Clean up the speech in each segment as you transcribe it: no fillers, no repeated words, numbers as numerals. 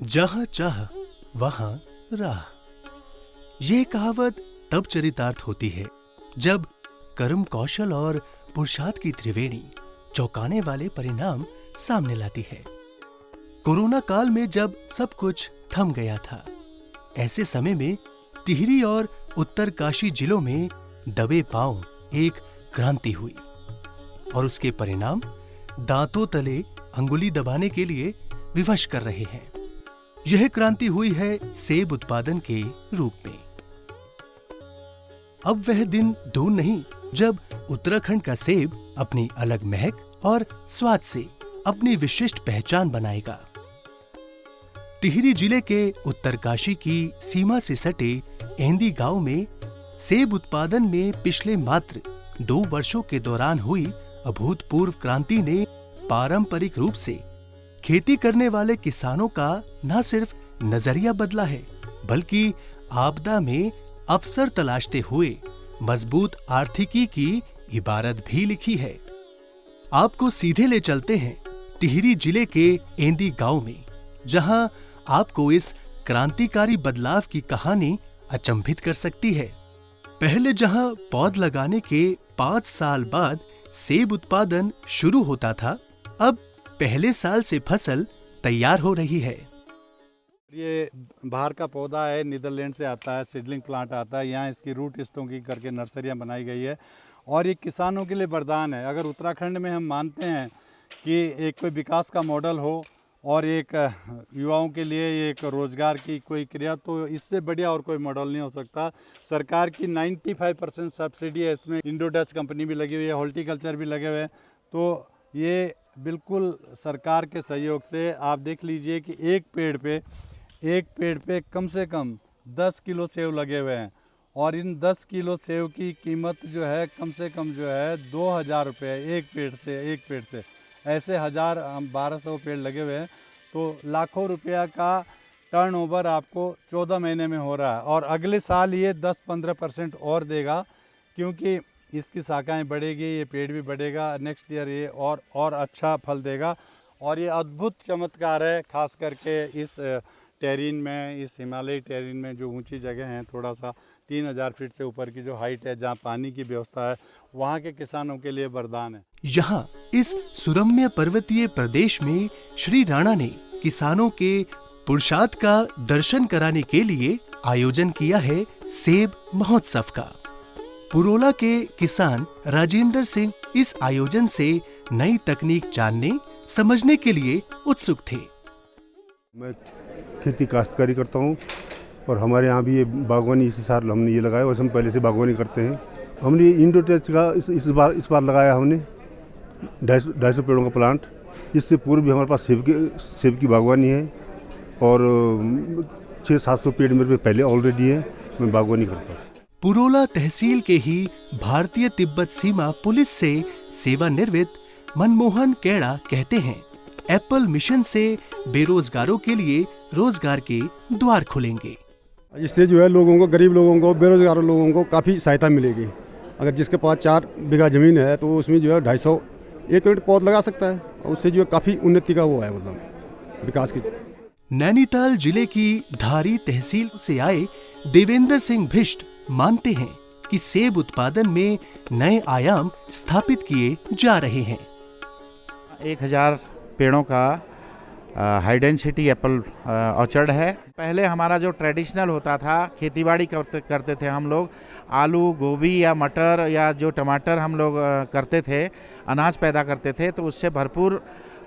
जहाँ चाह वहाँ राह। ये कहावत तब चरितार्थ होती है जब कर्म कौशल और पुरुषार्थ की त्रिवेणी चौंकाने वाले परिणाम सामने लाती है। कोरोना काल में जब सब कुछ थम गया था, ऐसे समय में टिहरी और उत्तरकाशी जिलों में दबे पांव एक क्रांति हुई और उसके परिणाम दांतों तले अंगुली दबाने के लिए विवश कर रहे हैं। यह क्रांति हुई है सेब उत्पादन के रूप में। अब वह दिन दूर नहीं जब उत्तराखंड का सेब अपनी अलग महक और स्वाद से अपनी विशिष्ट पहचान बनाएगा। टिहरी जिले के उत्तरकाशी की सीमा से सटे एंदी गांव में सेब उत्पादन में पिछले मात्र 2 वर्षों के दौरान हुई अभूतपूर्व क्रांति ने पारंपरिक रूप से खेती करने वाले किसानों का न सिर्फ नजरिया बदला है, बल्कि आपदा में अवसर तलाशते हुए मजबूत आर्थिकी की इबारत भी लिखी है। आपको सीधे ले चलते हैं टिहरी जिले के एंदी गांव में, जहां आपको इस क्रांतिकारी बदलाव की कहानी अचंभित कर सकती है। पहले जहां पौध लगाने के 5 साल बाद सेब उत्पादन शुरू होता था, अब पहले साल से फसल तैयार हो रही है। ये बाहर का पौधा है, नीदरलैंड से आता है, सीडलिंग प्लांट आता है। यहाँ इसकी रूट स्टोकिंग करके नर्सरियाँ बनाई गई है और ये किसानों के लिए वरदान है। अगर उत्तराखंड में हम मानते हैं कि एक कोई विकास का मॉडल हो और एक युवाओं के लिए एक रोजगार की कोई क्रिया, तो इससे बढ़िया और कोई मॉडल नहीं हो सकता। सरकार की 95% सब्सिडी है, इसमें इंडो डच कंपनी भी लगी हुई है, हॉर्टिकल्चर भी लगे हुए हैं। तो ये बिल्कुल सरकार के सहयोग से आप देख लीजिए कि एक पेड़ पे कम से कम 10 किलो सेब लगे हुए हैं और इन 10 किलो सेब की कीमत जो है कम से कम जो है 2000 रुपये एक पेड़ से ऐसे 1200 पेड़ लगे हुए हैं, तो लाखों रुपया का टर्नओवर आपको 14 महीने में हो रहा है। और अगले साल ये 10-15% और देगा, क्योंकि इसकी शाखाएं बढ़ेगी, ये पेड़ भी बढ़ेगा। नेक्स्ट ईयर ये और अच्छा फल देगा। और ये अद्भुत चमत्कार है, खास करके इस टेरिन में, इस हिमालयी टेरिन में जो ऊंची जगह हैं, थोड़ा सा 3000 फीट से ऊपर की जो हाइट है, जहाँ पानी की व्यवस्था है, वहाँ के किसानों के लिए वरदान है। यहाँ इस सुरम्य पर्वतीय प्रदेश में श्री राणा ने किसानों के पुरुषार्थ का दर्शन कराने के लिए आयोजन किया है सेब महोत्सव का। पुरोला के किसान राजेंद्र सिंह इस आयोजन से नई तकनीक जानने समझने के लिए उत्सुक थे। मैं खेती काश्तकारी करता हूँ और हमारे यहाँ भी ये बागवानी इस साल हमने ये लगाया, वैसे हम पहले से बागवानी करते हैं। हमने इंडो टच का इस बार लगाया हमने 250 पेड़ों का प्लांट। इससे पूर्व भी हमारे पास सेब की बागवानी है और 600-700 पेड़ मेरे पे पहले ऑलरेडी है। मैं बागवानी करता हूँ। पुरोला तहसील के ही भारतीय तिब्बत सीमा पुलिस से सेवानिवृत्त मनमोहन केड़ा कहते हैं, एप्पल मिशन से बेरोजगारों के लिए रोजगार के द्वार खुलेंगे। इससे जो है लोगों को, गरीब लोगों को, बेरोजगार लोगों को काफ़ी सहायता मिलेगी। अगर जिसके पास 4 बीघा ज़मीन है तो उसमें जो है 250 एक पेड़ पौध लगा सकता है और उससे जो है काफ़ी उन्नति का वो है, मतलब विकास की। नैनीताल जिले की धारी तहसील से आए देवेंद्र सिंह भिष्ट मानते हैं कि सेब उत्पादन में नए आयाम स्थापित किए जा रहे हैं। 1000 पेड़ों का हाई डेंसिटी एप्पल ऑर्चर्ड है। पहले हमारा जो ट्रेडिशनल होता था, खेतीबाड़ी करते थे हम लोग, आलू, गोभी या मटर या जो टमाटर हम लोग करते थे, अनाज पैदा करते थे, तो उससे भरपूर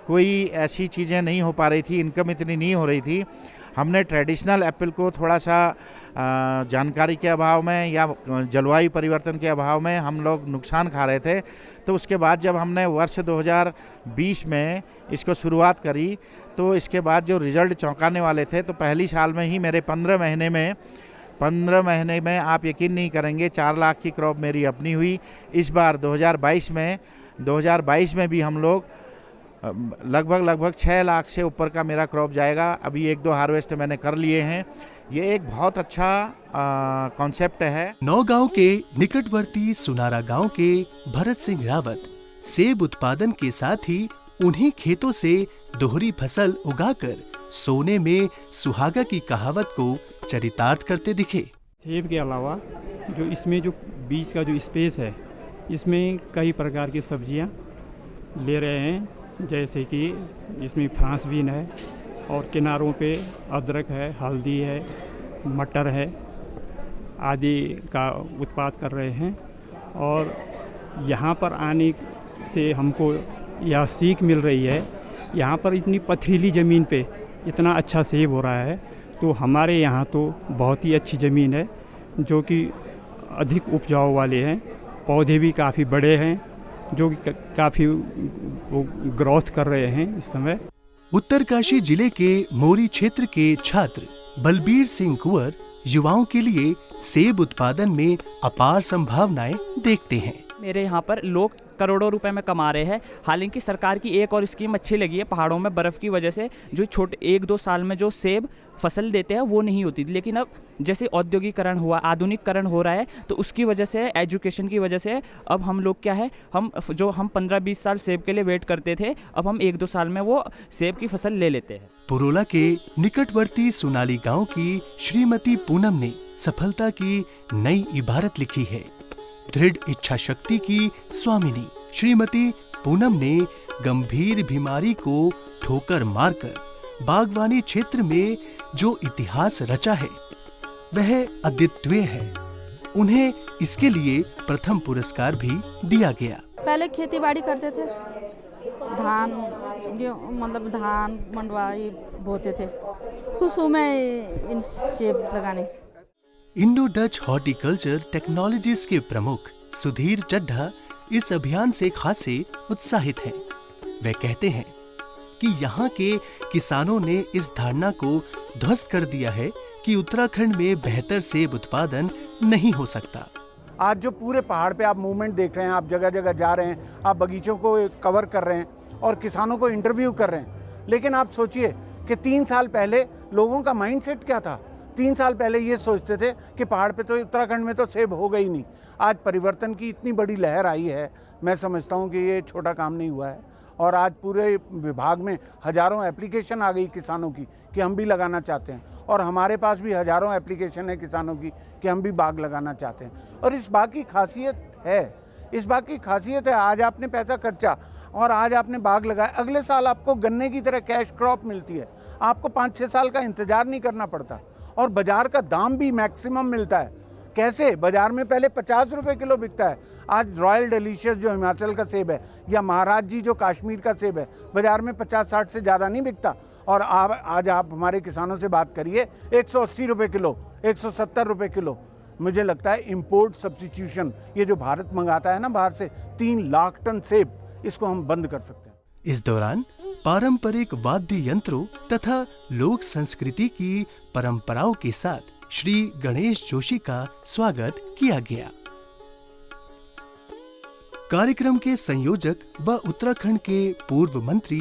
कोई ऐसी चीज़ें नहीं हो पा रही थी, इनकम इतनी नहीं हो रही थी। हमने ट्रेडिशनल एप्पल को थोड़ा सा जानकारी के अभाव में या जलवायु परिवर्तन के अभाव में हम लोग नुकसान खा रहे थे। तो उसके बाद जब हमने वर्ष 2020 में इसको शुरुआत करी, तो इसके बाद जो रिज़ल्ट चौंकाने वाले थे, तो पहली साल में ही मेरे 15 महीने में आप यकीन नहीं करेंगे 4 लाख की क्रॉप मेरी अपनी हुई। इस बार 2022 में भी हम लोग लगभग 6 लाख से ऊपर का मेरा क्रॉप जाएगा। अभी 1-2 हार्वेस्ट मैंने कर लिए हैं। ये एक बहुत अच्छा कॉन्सेप्ट है। नौगांव के निकटवर्ती सुनारा गांव के भरत सिंह रावत सेब उत्पादन के साथ ही उन्हीं खेतों से दोहरी फसल उगाकर सोने में सुहागा की कहावत को चरितार्थ करते दिखे। सेब के अलावा जो इसमें जो बीच का जो स्पेस है, इसमें कई प्रकार की सब्जियां ले रहे हैं, जैसे कि इसमें फ्रांस बीन है और किनारों पे अदरक है, हल्दी है, मटर है आदि का उत्पाद कर रहे हैं। और यहाँ पर आने से हमको यह सीख मिल रही है, यहाँ पर इतनी पथरीली ज़मीन पे इतना अच्छा सेब हो रहा है, तो हमारे यहाँ तो बहुत ही अच्छी ज़मीन है जो कि अधिक उपजाऊ वाले हैं। पौधे भी काफ़ी बड़े हैं जो कि काफ़ी ग्रोथ कर रहे हैं इस समय। उत्तरकाशी जिले के मोरी क्षेत्र के छात्र बलबीर सिंह कुंवर युवाओं के लिए सेब उत्पादन में अपार संभावनाएं देखते हैं। मेरे यहाँ पर लोग करोड़ों रुपए में कमा रहे हैं। हालांकि सरकार की एक और स्कीम अच्छी लगी है, पहाड़ों में बर्फ़ की वजह से जो छोटे 1-2 साल में जो सेब फसल देते हैं वो नहीं होती, लेकिन अब जैसे औद्योगिकरण हुआ, आधुनिकीकरण हो रहा है, तो उसकी वजह से, एजुकेशन की वजह से अब हम लोग क्या है, हम 15-20 साल सेब के लिए वेट करते थे, अब हम 1-2 साल में वो सेब की फसल ले लेते हैं। पुरोला के निकटवर्ती सुनाली गांव की श्रीमती पूनम ने सफलता की नई इबारत लिखी है। दृढ़ इच्छा शक्ति की स्वामिनी श्रीमती पूनम ने गंभीर बीमारी को ठोकर मारकर बागवानी क्षेत्र में जो इतिहास रचा है वह अद्वितीय है। उन्हें इसके लिए प्रथम पुरस्कार भी दिया गया। पहले खेती बाड़ी करते थे, धान धान मंडवाई बोते थे, खुश हूँ मैं इन सेब लगाने। इंडो डच हॉर्टिकल्चर टेक्नोलॉजीज के प्रमुख सुधीर चड्ढा इस अभियान से खासे उत्साहित हैं। वे कहते हैं कि यहाँ के किसानों ने इस धारणा को ध्वस्त कर दिया है कि उत्तराखंड में बेहतर सेब उत्पादन नहीं हो सकता। आज जो पूरे पहाड़ पे आप मूवमेंट देख रहे हैं, आप जगह जगह जा रहे हैं, आप बगीचों को कवर कर रहे हैं और किसानों को इंटरव्यू कर रहे हैं, लेकिन आप सोचिए कि 3 साल पहले लोगों का माइंडसेट क्या था। 3 साल पहले ये सोचते थे कि पहाड़ पे तो, उत्तराखंड में तो सेब होगा ही नहीं। आज परिवर्तन की इतनी बड़ी लहर आई है, मैं समझता हूँ कि ये छोटा काम नहीं हुआ है। और आज पूरे विभाग में हज़ारों एप्लीकेशन आ गई किसानों की कि हम भी लगाना चाहते हैं, और हमारे पास भी हज़ारों एप्लीकेशन है किसानों की कि हम भी बाग लगाना चाहते हैं। और इस बाग की खासियत है, आज आपने पैसा खर्चा और आज आपने बाग लगाया, अगले साल आपको गन्ने की तरह कैश क्रॉप मिलती है। आपको 5-6 साल का इंतज़ार नहीं करना पड़ता, और बाज़ार का दाम भी मैक्सिमम मिलता है। कैसे? बाज़ार में पहले 50 रुपये किलो बिकता है, आज रॉयल डिलीशियस जो हिमाचल का सेब है या महाराज जी जो कश्मीर का सेब है, बाज़ार में 50-60 से ज़्यादा नहीं बिकता। और आज आप हमारे किसानों से बात करिए, 180 रुपये किलो, 170 रुपये किलो। मुझे लगता है इम्पोर्ट सब्स्टिट्यूशन, ये जो भारत मंगाता है ना बाहर से 3 लाख टन सेब, इसको हम बंद कर सकते हैं। इस दौरान पारंपरिक वाद्य यंत्रों तथा लोक संस्कृति की परंपराओं के साथ श्री गणेश जोशी का स्वागत किया गया। कार्यक्रम के संयोजक व उत्तराखंड के पूर्व मंत्री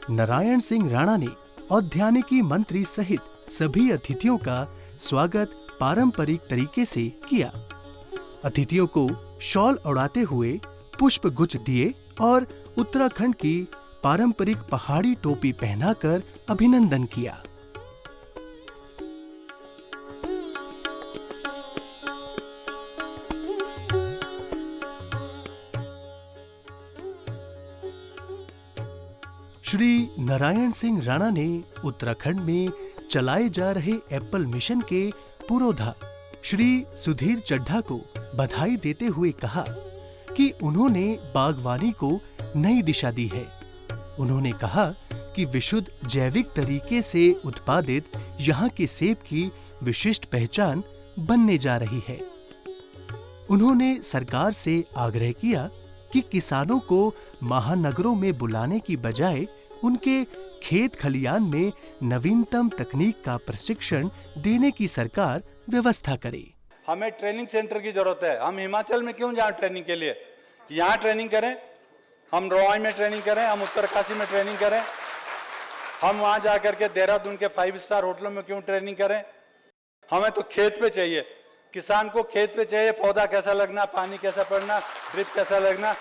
नारायण सिंह राणा ने औद्यानिकी मंत्री सहित सभी अतिथियों का स्वागत पारंपरिक तरीके से किया। अतिथियों को शॉल उड़ाते हुए पुष्प गुच्छ दिए और उत्तराखंड की पारंपरिक पहाड़ी टोपी पहनाकर अभिनंदन किया। श्री नारायण सिंह राणा ने उत्तराखंड में चलाए जा रहे एप्पल मिशन के पुरोधा श्री सुधीर चड्ढा को बधाई देते हुए कहा कि उन्होंने बागवानी को नई दिशा दी है। उन्होंने कहा कि विशुद्ध जैविक तरीके से उत्पादित यहाँ के सेब की विशिष्ट पहचान बनने जा रही है। उन्होंने सरकार से आग्रह किया कि किसानों को महानगरों में बुलाने की बजाय उनके खेत खलियान में नवीनतम तकनीक का प्रशिक्षण देने की सरकार व्यवस्था करे। हमें ट्रेनिंग सेंटर की जरूरत है। हम हिमाचल में क्यों जाएं ट्रेनिंग के लिए? यहाँ ट्रेनिंग करें, हम रोवाई में ट्रेनिंग करें, हम उत्तरकाशी में ट्रेनिंग करें, हम वहाँ जा करके देहरादून के 5 स्टार होटलों में क्यों ट्रेनिंग करें? हमें तो खेत पे चाहिए, किसान को खेत पे चाहिए, पौधा कैसा लगना, पानी कैसा पड़ना, ड्रिप कैसा लगना।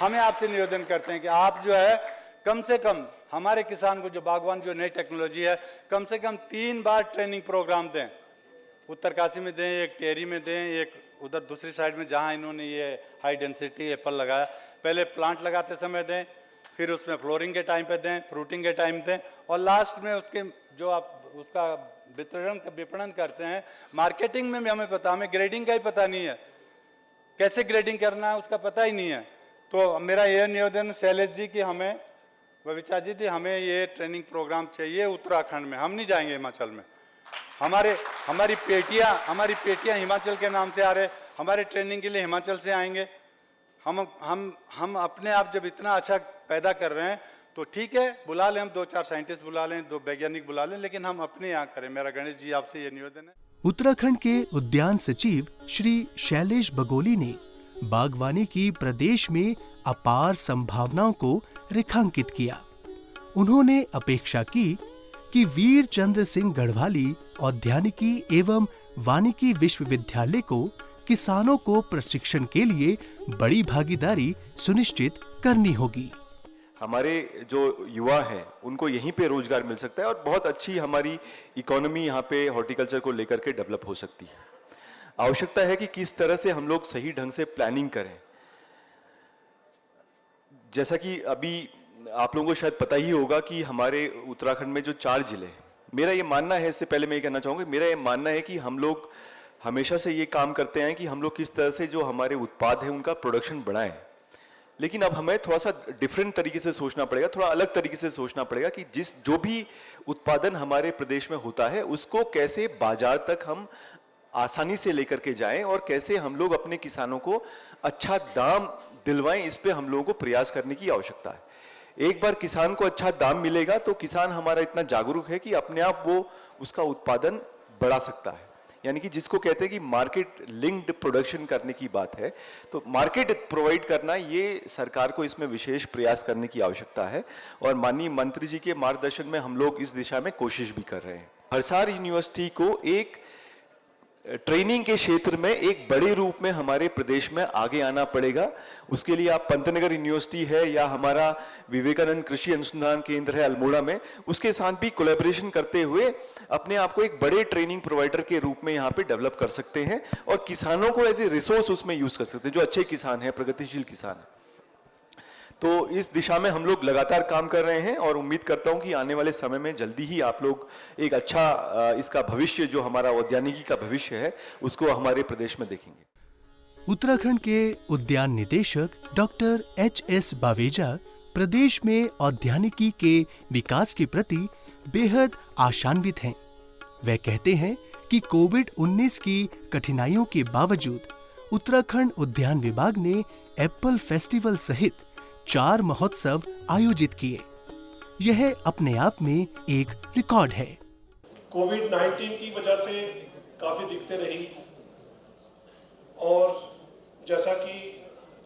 हमें आपसे निवेदन करते हैं कि आप जो है कम से कम हमारे किसान को जो बागवान जो नई टेक्नोलॉजी है कम से कम 3 बार ट्रेनिंग प्रोग्राम दें। उत्तरकाशी में दें, एक टेहरी में दें, एक उधर दूसरी साइड में जहाँ इन्होंने ये हाई डेंसिटी एप्पल लगाया, पहले प्लांट लगाते समय दें, फिर उसमें फ्लोरिंग के टाइम पे दें, फ्रूटिंग के टाइम दें, और लास्ट में उसके जो आप उसका विपणन करते हैं, मार्केटिंग में भी हमें पता, हमें ग्रेडिंग का ही पता नहीं है, कैसे ग्रेडिंग करना है उसका पता ही नहीं है। तो मेरा ये निवेदन शैलेश जी की हमें, बबीचा जी थी, हमें ये ट्रेनिंग प्रोग्राम चाहिए उत्तराखंड में, हम नहीं जाएंगे हिमाचल में। हमारी पेटियां हिमाचल के नाम से आ रहे, हमारे ट्रेनिंग के लिए हिमाचल से आएंगे। हम अपने आप जब इतना अच्छा पैदा कर रहे हैं तो ठीक है, बुला लें, हम 2-4 साइंटिस्ट बुला लें, 2 वैज्ञानिक बुला लें, लेकिन हम अपने यहाँ करें। मेरा गणेश जी आपसे ये निवेदन है। उत्तराखंड के उद्यान सचिव श्री शैलेश बगोली ने बागवानी की प्रदेश में अपार संभावनाओं को रेखांकित किया। उन्होंने अपेक्षा की कि वीर चंद्र सिंह गढ़वाली औद्यानिकी एवं वानिकी विश्वविद्यालय को किसानों को प्रशिक्षण के लिए बड़ी भागीदारी सुनिश्चित करनी होगी। हमारे जो युवा हैं उनको यहीं पे रोजगार मिल सकता है और बहुत अच्छी हमारी इकोनॉमी यहाँ पे हॉर्टिकल्चर को लेकर के डेवलप हो सकती है। आवश्यकता है कि किस तरह से हम लोग सही ढंग से प्लानिंग करें। जैसा कि अभी आप लोगों को शायद पता ही होगा कि हमारे उत्तराखंड में जो 4 जिले, मेरा ये मानना है, इससे पहले मैं ये कहना चाहूँगा, मेरा ये मानना है कि हम लोग हमेशा से ये काम करते हैं कि हम लोग किस तरह से जो हमारे उत्पाद हैं उनका प्रोडक्शन बढ़ाएं। लेकिन अब हमें थोड़ा सा डिफरेंट तरीके से सोचना पड़ेगा, थोड़ा अलग तरीके से सोचना पड़ेगा कि जो भी उत्पादन हमारे प्रदेश में होता है उसको कैसे बाजार तक हम आसानी से लेकर के जाएं और कैसे हम लोग अपने किसानों को अच्छा दाम दिलवाएं। इस पे हम लोगों को प्रयास करने की आवश्यकता है। एक बार किसान को अच्छा दाम मिलेगा तो किसान हमारा इतना जागरूक है कि अपने आप वो उसका उत्पादन बढ़ा सकता है। यानी कि जिसको कहते हैं कि मार्केट लिंक्ड प्रोडक्शन करने की बात है, तो मार्केट प्रोवाइड करना, ये सरकार को इसमें विशेष प्रयास करने की आवश्यकता है और माननीय मंत्री जी के मार्गदर्शन में हम लोग इस दिशा में कोशिश भी कर रहे हैं। हरसार यूनिवर्सिटी को एक ट्रेनिंग के क्षेत्र में एक बड़े रूप में हमारे प्रदेश में आगे आना पड़ेगा। उसके लिए आप पंतनगर यूनिवर्सिटी है या हमारा विवेकानंद कृषि अनुसंधान केंद्र है अल्मोड़ा में, उसके साथ भी कोलैबोरेशन करते हुए अपने आप को एक बड़े ट्रेनिंग प्रोवाइडर के रूप में यहाँ पे डेवलप कर सकते हैं और किसानों को एज ए रिसोर्स उसमें यूज कर सकते हैं, जो अच्छे किसान हैं, प्रगतिशील किसान हैं। तो इस दिशा में हम लोग लगातार काम कर रहे हैं और उम्मीद करता हूं कि आने वाले समय में जल्दी ही आप लोग एक अच्छा इसका भविष्य, जो हमारा औद्यानिकी का भविष्य है, उसको हमारे प्रदेश में देखेंगे। उत्तराखंड के उद्यान निदेशक डॉक्टर H.S. बावेजा प्रदेश में औद्यानिकी के विकास के प्रति बेहद आशान्वित हैं। वे कहते हैं कि कोविड-19 की कठिनाइयों के बावजूद उत्तराखंड उद्यान विभाग ने एप्पल फेस्टिवल सहित 4 महोत्सव आयोजित किए। यह अपने आप में एक रिकॉर्ड है। कोविड-19 की वजह से काफ़ी दिक्कतें रही और जैसा कि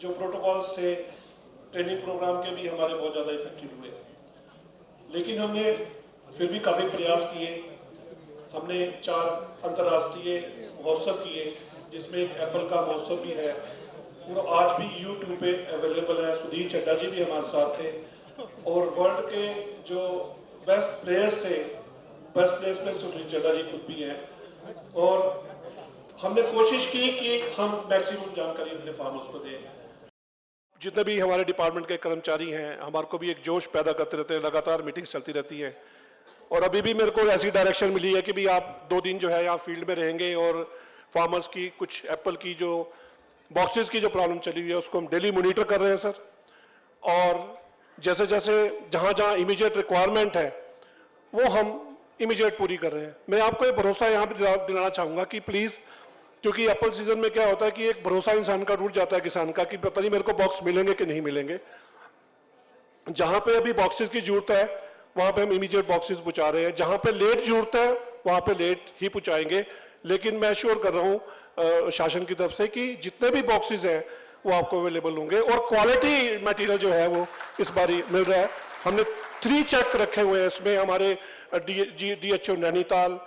जो प्रोटोकॉल्स थे ट्रेनिंग प्रोग्राम के भी हमारे बहुत ज़्यादा इफेक्टिव हुए, लेकिन हमने फिर भी काफ़ी प्रयास किए। हमने 4 अंतर्राष्ट्रीय महोत्सव किए, जिसमें एक एप्पल का महोत्सव भी है, पूरा आज भी YouTube पे अवेलेबल है। सुधीर चड्डा जी भी हमारे साथ थे और वर्ल्ड के जो बेस्ट प्लेयर्स थे, बेस्ट प्लेयर्स में सुधीर चड्डा जी खुद भी हैं और हमने कोशिश की कि हम मैक्सिमम जानकारी अपने फार्मर्स को दें। जितने भी हमारे डिपार्टमेंट के कर्मचारी हैं, हमारे को भी एक जोश पैदा करते रहते हैं, लगातार मीटिंग्स चलती रहती है और अभी भी मेरे को ऐसी डायरेक्शन मिली है कि भी आप 2 दिन जो है यहाँ फील्ड में रहेंगे और फार्मर्स की कुछ एप्पल की जो बॉक्सेस की जो प्रॉब्लम चली हुई है उसको हम डेली मॉनिटर कर रहे हैं सर। और जैसे जैसे जहाँ जहाँ इमीडिएट रिक्वायरमेंट है वो हम इमीडिएट पूरी कर रहे हैं। मैं आपको ये भरोसा यहाँ पे दिलाना चाहूँगा कि प्लीज़, क्योंकि एप्पल सीजन में क्या होता है कि एक भरोसा इंसान का टूट जाता है किसान का कि पता नहीं मेरे को बॉक्स मिलेंगे कि नहीं मिलेंगे। जहाँ पे अभी बॉक्सेस की जरूरत है वहाँ पे हम इमीडिएट बॉक्सेस पहुँचा रहे हैं, जहाँ पे लेट जरूरत है वहाँ पे लेट ही पहुँचाएंगे। लेकिन मैं श्योर कर रहा हूँ शासन की तरफ से कि जितने भी बॉक्सेस हैं वो आपको अवेलेबल होंगे और क्वालिटी मटेरियल जो है वो इस बार मिल रहा है। हमने 3 चेक रखे हुए हैं इसमें, हमारे DHO नैनीताल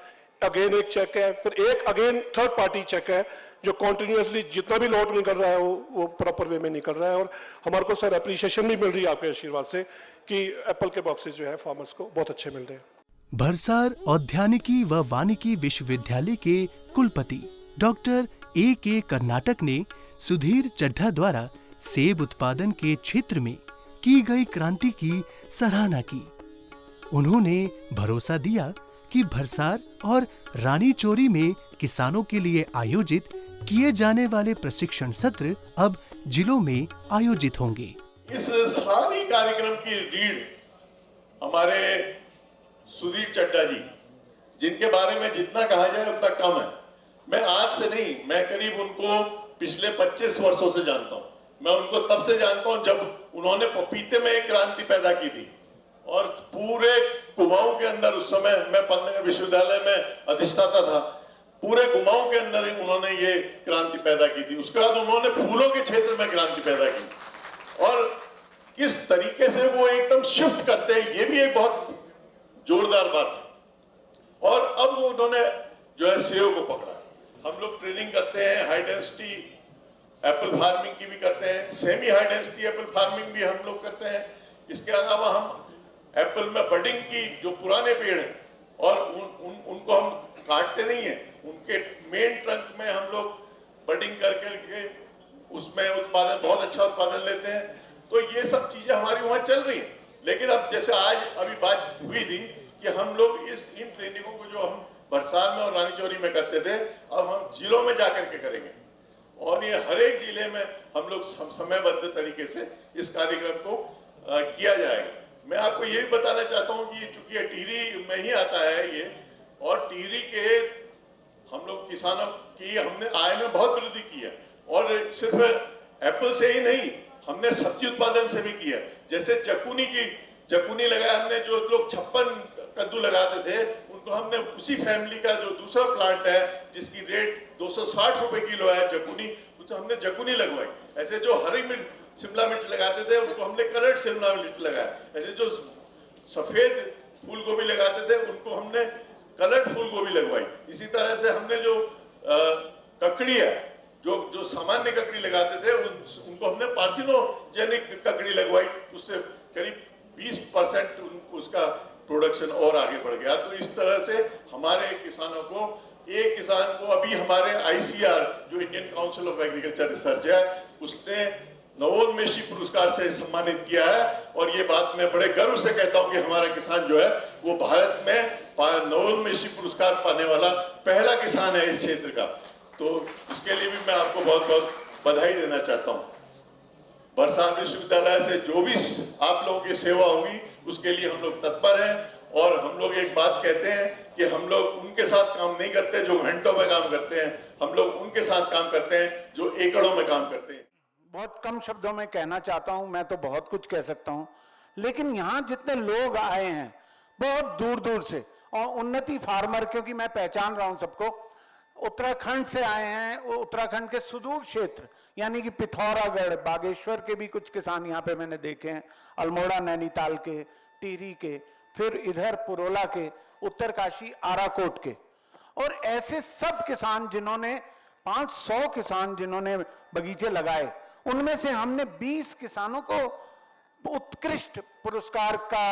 अगेन एक चेक है, फिर एक अगेन थर्ड पार्टी चेक है जो कॉन्टिन्यूसली जितना भी लॉट निकल रहा है वो प्रॉपर वे में निकल रहा है। और हमारे को सर अप्रिशिएशन भी मिल रही है आपके आशीर्वाद से कि एप्पल के बॉक्सेस जो है फार्मर्स को बहुत अच्छे मिल रहे हैं। भरसार औद्यानिकी व वानिकी विश्वविद्यालय के कुलपति डॉक्टर A.K. कर्नाटक ने सुधीर चड्ढा द्वारा सेब उत्पादन के क्षेत्र में की गई क्रांति की सराहना की। उन्होंने भरोसा दिया कि भरसार और रानीचोरी में किसानों के लिए आयोजित किए जाने वाले प्रशिक्षण सत्र अब जिलों में आयोजित होंगे। इस सारी कार्यक्रम की लीड हमारे सुधीर चड्ढा जी, जिनके बारे में जितना कहा जाए उतना कम है। मैं आज से नहीं, मैं करीब उनको पिछले 25 वर्षों से जानता हूँ। मैं उनको तब से जानता हूँ जब उन्होंने पपीते में एक क्रांति पैदा की थी और पूरे कुमाऊं के अंदर, उस समय मैं पन्ना विश्वविद्यालय में अधिष्ठाता था, पूरे कुमाऊं के अंदर ही उन्होंने ये क्रांति पैदा की थी। उसके बाद उन्होंने फूलों के क्षेत्र में क्रांति पैदा की और किस तरीके से वो एकदम शिफ्ट करते हैं, ये भी एक बहुत जोरदार बात है। और अब उन्होंने जो है सेब को पकड़ा। हम लोग ट्रेनिंग करते हैं, हाई डेंसिटी एप्पल फार्मिंग की भी करते हैं, semi high density Apple farming भी हम लोग करते हैं। इसके अलावा हम एप्पल में बडिंग की जो पुराने पेड़ हैं और उनको हम काटते नहीं हैं, उनके मेन ट्रंक में हम लोग बडिंग करके उसमें उत्पादन, बहुत अच्छा उत्पादन लेते हैं। तो ये सब चीजें हमारी वहाँ चल रही हैं। लेकिन अब जैसे आज अभी बात हुई थी कि हम लोग इन ट्रेनिंगों को जो हम भरसार में और रानीचौरी में करते थे, अब हम जिलों में जाकर के करेंगे और ये हर एक जिले में हम लोग समयबद्ध तरीके से इस कार्यक्रम को किया जाएगा। मैं आपको ये भी बताना चाहता हूँ कि चूंकि टिहरी में ही आता है ये, और टिहरी के हम लोग किसानों की हमने आय में बहुत वृद्धि की है और सिर्फ एप्पल से ही नहीं, हमने सब्जी उत्पादन से भी किया। जैसे चकुनी लगाया हमने, जो लोग 56 कद्दू लगाते थे उनको हमने उसी फैमिली का जो दूसरा प्लांट है जिसकी रेट 260 रुपए किलो है चकुनी, उससे हमने चकुनी लगवाई। ऐसे जो हरी मिर्च शिमला मिर्च लगाते थे उनको हमने कलर्ड शिमला मिर्च लगाया। ऐसे जो सफेद फूल गोभी लगाते थे उनको हमने कलर्ड फूल गोभी लगवाई। इसी तरह से हमने जो ककड़ी है, जो सामान्य ककड़ी लगाते थे उनको हमने पार्थिनोजेनिक ककड़ी लगवाई। उससे करीब 20% उसका प्रोडक्शन और आगे बढ़ गया। तो इस तरह से हमारे किसानों को, एक किसान को अभी हमारे ICR जो Indian council of agriculture research है, उसने नवोन्मेषी पुरस्कार से सम्मानित किया है। और ये बात मैं बड़े गर्व से कहता हूं कि हमारा किसान जो है वो भारत में नवोन्मेषी पुरस्कार पाने वाला पहला किसान है इस क्षेत्र का। तो इसके लिए भी मैं आपको बहुत बहुत बधाई देना चाहता हूं। भरसार विश्वविद्यालय से जो भी आप लोगों की सेवा होगी उसके लिए हम लोग तत्पर हैं। और हम लोग एक बात कहते हैं कि हम लोग उनके साथ काम नहीं करते जो घंटों में काम करते हैं, हम लोग उनके साथ काम करते हैं जो एकड़ों में काम करते हैं। बहुत कम शब्दों में कहना चाहता हूं, मैं तो बहुत कुछ कह सकता हूं, लेकिन यहाँ जितने लोग आए हैं बहुत दूर दूर से, और उन्नति फार्मर, क्योंकि मैं पहचान रहा हूं सबको, उत्तराखंड से आए हैं। उत्तराखंड के सुदूर क्षेत्र यानी कि पिथौरागढ़, बागेश्वर के भी कुछ किसान यहाँ पे मैंने देखे हैं, अल्मोड़ा नैनीताल के, टिहरी के, फिर इधर पुरोला के, उत्तरकाशी आराकोट के, और ऐसे सब किसान जिन्होंने 500 किसान जिन्होंने बगीचे लगाए, उनमें से हमने 20 किसानों को उत्कृष्ट पुरस्कार का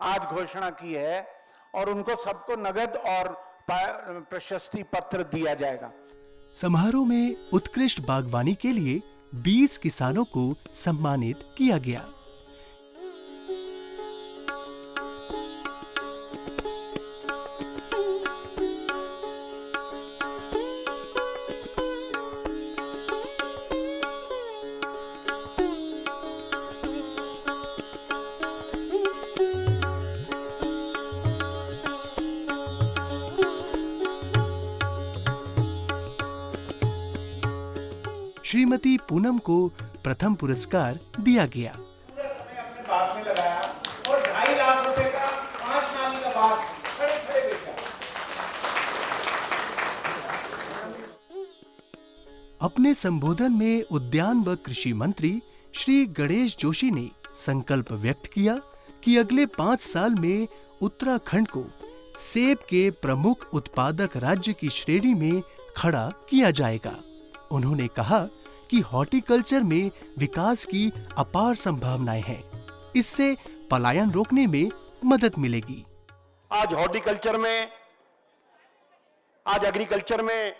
आज घोषणा की है और उनको सबको नगद और प्रशस्ति पत्र दिया जाएगा। समारोह में उत्कृष्ट बागवानी के लिए 20 किसानों को सम्मानित किया गया। श्रीमती पूनम को प्रथम पुरस्कार दिया गया। अपने बाग में लगाया और 2.5 लाख रुपए का 5 नाली का बाग खड़े बेचा। अपने संबोधन में उद्यान व कृषि मंत्री श्री गणेश जोशी ने संकल्प व्यक्त किया कि अगले 5 साल में उत्तराखंड को सेब के प्रमुख उत्पादक राज्य की श्रेणी में खड़ा किया जाएगा। उन्होंने कहा कि हॉर्टिकल्चर में विकास की अपार संभावनाएं हैं। इससे पलायन रोकने में मदद मिलेगी। आज हॉर्टिकल्चर में, आज एग्रीकल्चर में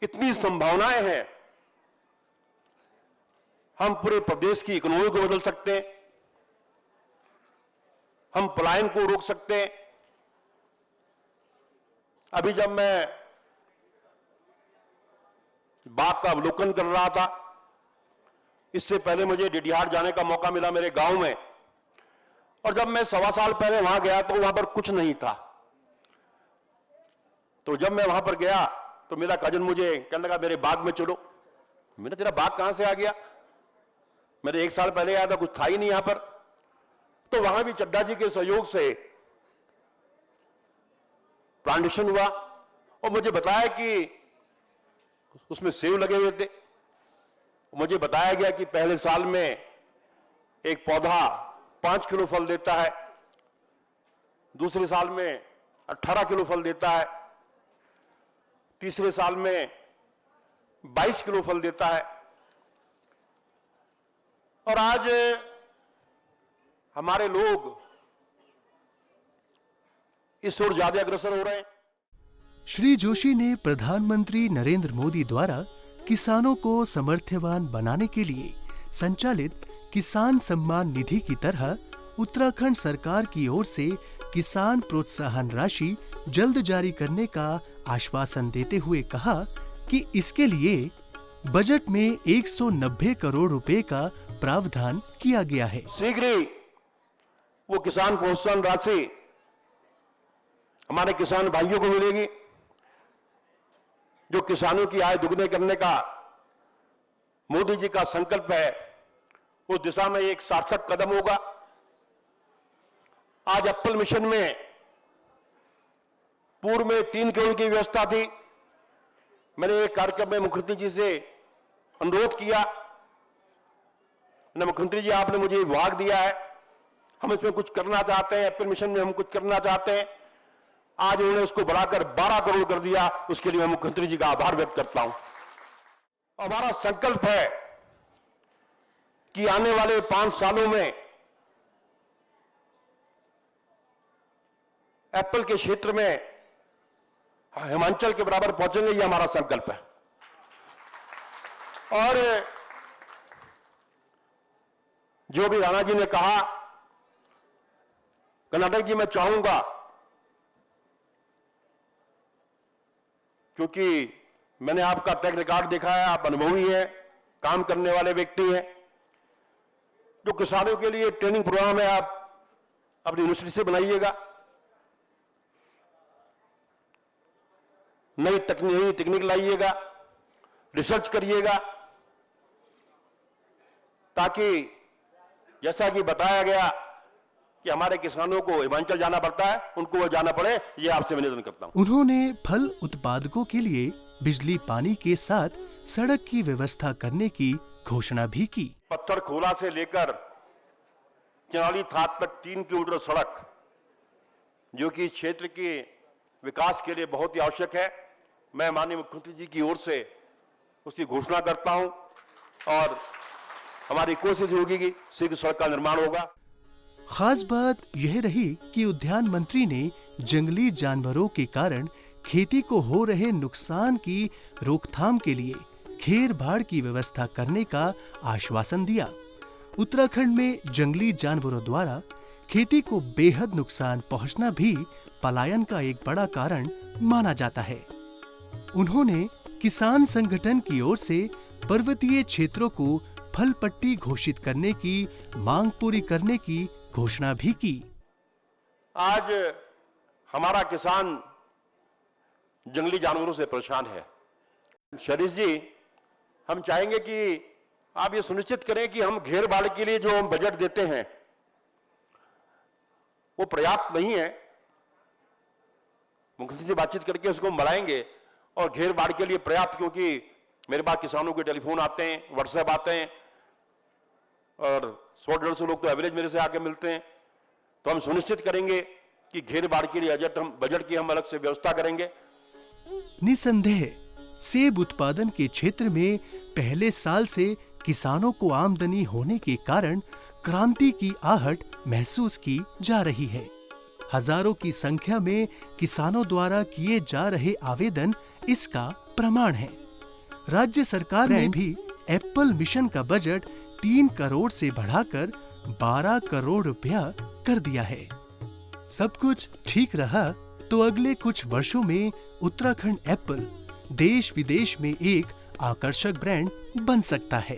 इतनी संभावनाएं हैं, हम पूरे प्रदेश की इकोनॉमी को बदल सकते हैं, हम पलायन को रोक सकते हैं। अभी जब मैं बाग का अवलोकन कर रहा था, इससे पहले मुझे डिडिहाट जाने का मौका मिला मेरे गांव में, और जब मैं 1.25 साल पहले वहां गया तो वहां पर कुछ नहीं था। तो जब मैं वहां पर गया तो मेरा कजन मुझे कहने लगा मेरे बाग में चलो। मैंने, तेरा बाग कहां से आ गया? मेरे 1 साल पहले आया था, कुछ था ही नहीं यहां पर। तो वहां भी चड्डा जी के सहयोग से प्लांटेशन हुआ और मुझे बताया कि उसमें सेब लगे हुए थे। मुझे बताया गया कि पहले साल में एक पौधा 5 किलो फल देता है, दूसरे साल में 18 किलो फल देता है, तीसरे साल में 22 किलो फल देता है। और आज हमारे लोग इस ओर ज्यादा अग्रसर हो रहे हैं। श्री जोशी ने प्रधानमंत्री नरेंद्र मोदी द्वारा किसानों को समर्थवान बनाने के लिए संचालित किसान सम्मान निधि की तरह उत्तराखंड सरकार की ओर से किसान प्रोत्साहन राशि जल्द जारी करने का आश्वासन देते हुए कहा कि इसके लिए बजट में 190 करोड़ रुपए का प्रावधान किया गया है। शीघ्र ही वो किसान प्रोत्साहन राशि हमारे किसान भाइयों को मिलेगी, जो किसानों की आय दुगने करने का मोदी जी का संकल्प है, उस दिशा में एक सार्थक कदम होगा। आज एप्पल मिशन में पूर्व में 3 करोड़ की व्यवस्था थी। मैंने एक कार्यक्रम में मुख्यमंत्री जी से अनुरोध किया, मुख्यमंत्री जी आपने मुझे विभाग दिया है, हम इसमें कुछ करना चाहते हैं, एप्पल मिशन में हम कुछ करना चाहते हैं। आज उन्होंने उसको बढ़ाकर 12 करोड़ कर दिया, उसके लिए मैं मुख्यमंत्री जी का आभार व्यक्त करता हूं। हमारा संकल्प है कि आने वाले 5 सालों में एप्पल के क्षेत्र में हिमाचल के बराबर पहुंचेंगे, ये हमारा संकल्प है। और जो भी राणा जी ने कहा, कर्नाटक जी, मैं चाहूंगा, क्योंकि मैंने आपका ट्रैक रिकॉर्ड देखा है, आप अनुभवी हैं, काम करने वाले व्यक्ति हैं, जो किसानों के लिए ट्रेनिंग प्रोग्राम है आप अपनी यूनिवर्सिटी से बनाइएगा, नई तकनीक लाइएगा, रिसर्च करिएगा, ताकि जैसा कि बताया गया कि हमारे किसानों को हिमाचल जाना पड़ता है, उनको वो जाना पड़े, ये आपसे निवेदन करता हूं। उन्होंने फल उत्पादकों के लिए बिजली पानी के साथ सड़क की व्यवस्था करने की घोषणा भी की। पत्थर खोला से लेकर चनाली थाट तक 3 किलोमीटर सड़क, जो कि क्षेत्र के विकास के लिए बहुत ही आवश्यक है, मैं माननीय मुख्यमंत्री जी की ओर से उसकी घोषणा करता हूं और हमारी कोशिश होगी कि शीघ्र सड़क का निर्माण होगा। खास बात यह रही कि उद्यान मंत्री ने जंगली जानवरों के कारण खेती को हो रहे नुकसान की रोकथाम के लिए घेर भाड़ की व्यवस्था करने का आश्वासन दिया। उत्तराखंड में जंगली जानवरों द्वारा खेती को बेहद नुकसान पहुंचना भी पलायन का एक बड़ा कारण माना जाता है। उन्होंने किसान संगठन की ओर से पर्वतीय क्षेत्रों को फल पट्टी घोषित करने की मांग पूरी करने की घोषणा भी की। आज हमारा किसान जंगली जानवरों से परेशान है। शरीष जी, हम चाहेंगे कि आप ये सुनिश्चित करें कि हम घेर बाड़ के लिए जो हम बजट देते हैं वो पर्याप्त नहीं है। मुख्यमंत्री से बातचीत करके उसको बढ़ाएंगे और घेर बाड़ के लिए पर्याप्त, क्योंकि मेरे पास किसानों के टेलीफोन आते हैं, व्हाट्सएप आते हैं और 100-150 लोग तो एवरेज मेरे से आके मिलते हैं। तो हम सुनिश्चित करेंगे कि घेर बाड़ के लिए बजट की हम अलग से व्यवस्था करेंगे। निसंदेह सेब उत्पादन के क्षेत्र में पहले साल से किसानों को आमदनी होने के कारण क्रांति की आहट महसूस की जा रही है। हजारों की संख्या में किसानों द्वारा किए जा रहे आवेदन इसका प्रमाण है। राज्य सरकार ने भी एप्पल मिशन का बजट 3 करोड़ से बढ़ाकर 12 करोड़ रुपया कर दिया है। सब कुछ ठीक रहा तो अगले कुछ वर्षों में उत्तराखंड एप्पल देश विदेश में एक आकर्षक ब्रांड बन सकता है।